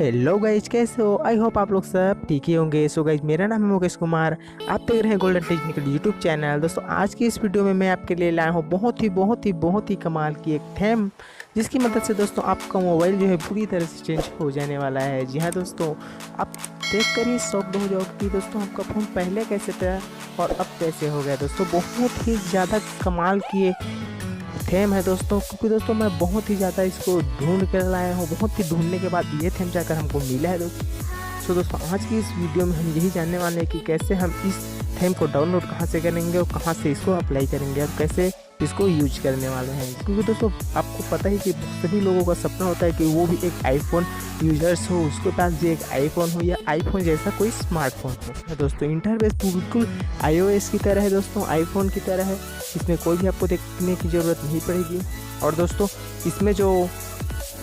Hello guys, कैसे हो? I hope आप लोग सब ठीक ही होंगे। सो गाइज, मेरा नाम है मुकेश कुमार। आप देख रहे हैं गोल्डन टेक्निकल यूट्यूब चैनल। दोस्तों, आज की इस वीडियो में मैं आपके लिए लाया हूँ बहुत ही कमाल की एक थीम, जिसकी मदद से दोस्तों आपका मोबाइल जो है पूरी तरह से चेंज हो जाने वाला है। जी हाँ दोस्तों, आप देख कर ही शॉक्ड हो जाओगे कि दोस्तों आपका फ़ोन पहले कैसे था और अब कैसे हो गया। दोस्तों, बहुत ही ज़्यादा कमाल की एक थीम है दोस्तों, क्योंकि दोस्तों मैं बहुत ही ज़्यादा इसको ढूंढ कर लाया हूँ। बहुत ही ढूंढने के बाद ये थीम जाकर हमको मिला है दोस्तों। सो दोस्तों, आज की इस वीडियो में हम यही जानने वाले हैं कि कैसे हम इस थीम को डाउनलोड कहाँ से करेंगे और कहाँ से इसको अप्लाई करेंगे और कैसे इसको यूज करने वाले हैं। क्योंकि दोस्तों आपको पता ही कि सभी लोगों का सपना होता है कि वो भी एक आईफोन यूजर्स हो, उसके पास भी एक आईफोन हो या आईफोन जैसा कोई स्मार्टफोन हो। दोस्तों, इंटरफेस बिल्कुल iOS की तरह है दोस्तों, आईफोन की तरह है। इसमें कोई भी आपको देखने की ज़रूरत नहीं पड़ेगी। और दोस्तों, इसमें जो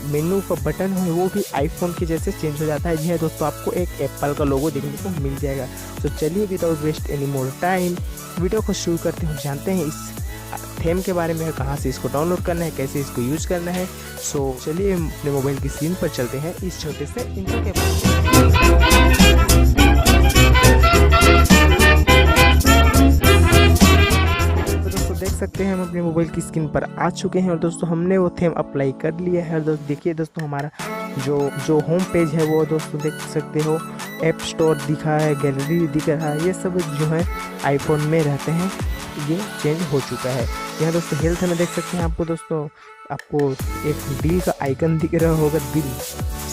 मेनू का बटन है वो भी आईफोन के जैसे चेंज हो जाता है। जी हाँ दोस्तों, आपको एक एप्पल का लोगो देखने को मिल जाएगा। तो चलिए without waste any more time video को शुरू करते हैं। जानते हैं इस थीम के बारे में, कहाँ से इसको डाउनलोड करना है, कैसे इसको यूज़ करना है। सो चलिए अपने मोबाइल की स्क्रीन पर चलते हैं इस छोटे से इंट्रो के बाद। देख सकते हैं हम अपने मोबाइल की स्क्रीन पर आ चुके हैं और दोस्तों हमने वो थीम अप्लाई कर लिया है। दोस्तों देखिए दोस्तों, हमारा जो होम पेज है वो दोस्तों देख सकते हो, ऐप स्टोर दिखा है, गैलरी दिख रहा है। ये सब जो है आईफोन में रहते हैं, ये चेंज हो चुका है। यहाँ दोस्तों हेल्थ में देख सकते हैं आपको एक दिल का आइकन दिख रहा होगा। दिल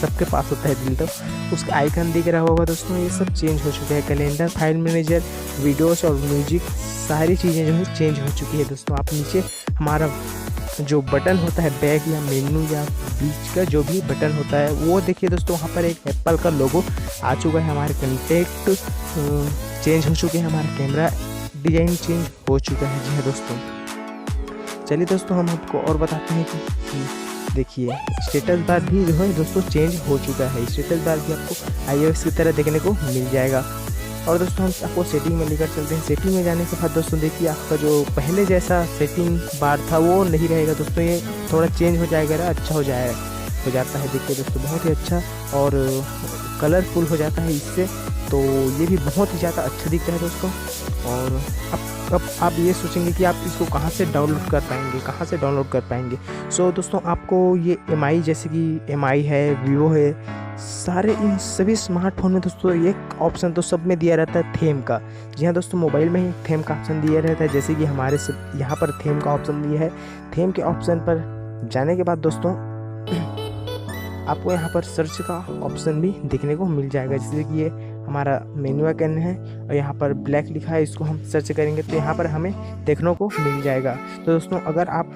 सबके पास होता है दिल, तो उसका आइकन दिख रहा होगा दोस्तों। ये सब चेंज हो चुका है। कैलेंडर, फाइल मैनेजर, वीडियोस और म्यूजिक, सारी चीज़ें जो है चेंज हो चुकी है दोस्तों। आप नीचे हमारा जो बटन होता है बैक या मेनू या बीच का जो भी बटन होता है वो देखिए दोस्तों, वहाँ पर एक एप्पल का लोगो आ चुका है। हमारे कंटेक्ट चेंज हो चुके हैं, हमारा कैमरा डिज़ाइन चेंज हो चुका है। जी हाँ दोस्तों, चलिए दोस्तों हम आपको और बताते हैं कि देखिए स्टेटस बार भी जो है दोस्तों चेंज हो चुका है। स्टेटस बार भी आपको iOS की तरह देखने को मिल जाएगा। और दोस्तों हम आपको सेटिंग में लेकर चलते हैं। सेटिंग में जाने के बाद दोस्तों देखिए, आपका जो पहले जैसा सेटिंग बार था वो नहीं रहेगा दोस्तों, ये थोड़ा चेंज हो जाएगा, अच्छा हो जाता है। देखिए दोस्तों, बहुत ही अच्छा और कलरफुल हो जाता है इससे, तो ये भी बहुत ही ज़्यादा अच्छा दिखता है दोस्तों। और अब आप ये सोचेंगे कि आप इसको कहाँ से डाउनलोड कर पाएंगे। सो दोस्तों, आपको ये MI जैसे कि MI है, वीवो है, सारे इन सभी स्मार्टफोन में दोस्तों एक ऑप्शन तो सब में दिया रहता है थीम का। जी हाँ दोस्तों, मोबाइल में ही थीम का ऑप्शन दिया रहता है। जैसे कि हमारे सब यहाँ पर थीम का ऑप्शन दिया है। थीम के ऑप्शन पर जाने के बाद दोस्तों आपको यहाँ पर सर्च का ऑप्शन भी देखने को मिल जाएगा। जैसे कि ये हमारा मेन्यू आइकन है और यहाँ पर ब्लैक लिखा है, इसको हम सर्च करेंगे तो यहाँ पर हमें देखने को मिल जाएगा। तो दोस्तों अगर आप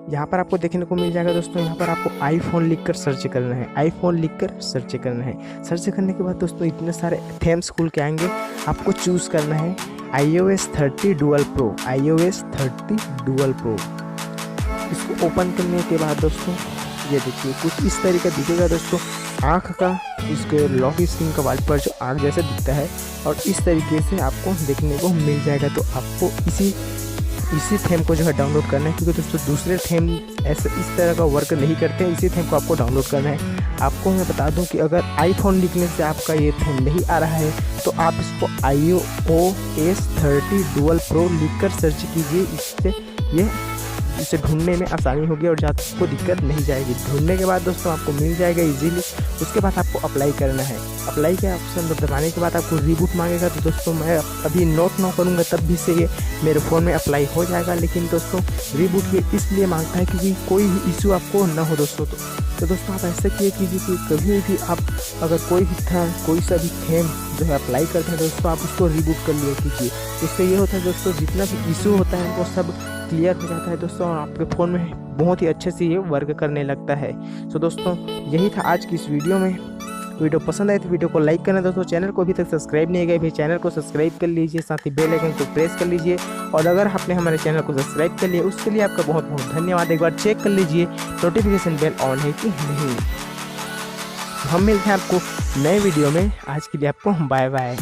यहाँ पर आपको देखने को मिल जाएगा दोस्तों, यहाँ पर आपको आईफोन लिखकर सर्च करना है। सर्च करने के बाद दोस्तों इतने सारे थीम्स खुल के आएंगे। आपको चूज़ करना है iOS 30 डुअल प्रो। इसको ओपन करने के बाद दोस्तों ये देखिए कुछ इस तरीके दिखेगा दोस्तों। आँख का इसके लॉक स्क्रीन का वाल पर जो आँख जैसे दिखता है और इस तरीके से आपको देखने को मिल जाएगा। तो आपको इसी थीम को जो है डाउनलोड करना है, क्योंकि दोस्तों दूसरे थीम ऐसे इस तरह का वर्क नहीं करते हैं। इसी थीम को आपको डाउनलोड करना है। आपको मैं बता दूं कि अगर आईफोन लिखने से आपका ये थीम नहीं आ रहा है तो आप इसको iOS 30 डुअल प्रो लिखकर सर्च कीजिए। इसे ढूंढने में आसानी होगी और आपको दिक्कत नहीं जाएगी। ढूंढने के बाद दोस्तों आपको मिल जाएगा इजीली। उसके बाद आपको अप्लाई करना है। अप्लाई के ऑप्शन दबाने के बाद आपको रीबूट मांगेगा। तो दोस्तों मैं अभी नोट ना करूँगा तब भी से ये मेरे फ़ोन में अप्लाई हो जाएगा। लेकिन दोस्तों रीबूट ये इसलिए मांगता है क्योंकि कोई भी इशू आपको ना हो दोस्तों। तो दोस्तों आप ऐसा कीजिए कि कभी भी आप अगर कोई सा भी थीम जो है अप्लाई करते हैं दोस्तों, आप उसको रीबूट कर लिया कीजिए। इससे ये होता है दोस्तों, जितना भी इशू होता है वो सब क्लियर हो जाता है दोस्तों, और आपके फ़ोन में बहुत ही अच्छे से ये वर्क करने लगता है। सो दोस्तों यही था आज की इस वीडियो में। वीडियो पसंद आए तो वीडियो को लाइक करना दोस्तों। चैनल को अभी तक सब्सक्राइब नहीं किया, फिर चैनल को सब्सक्राइब कर लीजिए, साथ ही बेल आइकन को प्रेस कर लीजिए। और अगर आपने हमारे चैनल को सब्सक्राइब कर लिया उसके लिए आपका बहुत बहुत धन्यवाद। एक बार चेक कर लीजिए नोटिफिकेशन बेल ऑन है कि नहीं। हम मिलते हैं आपको नए वीडियो में। आज के लिए आपको बाय बाय।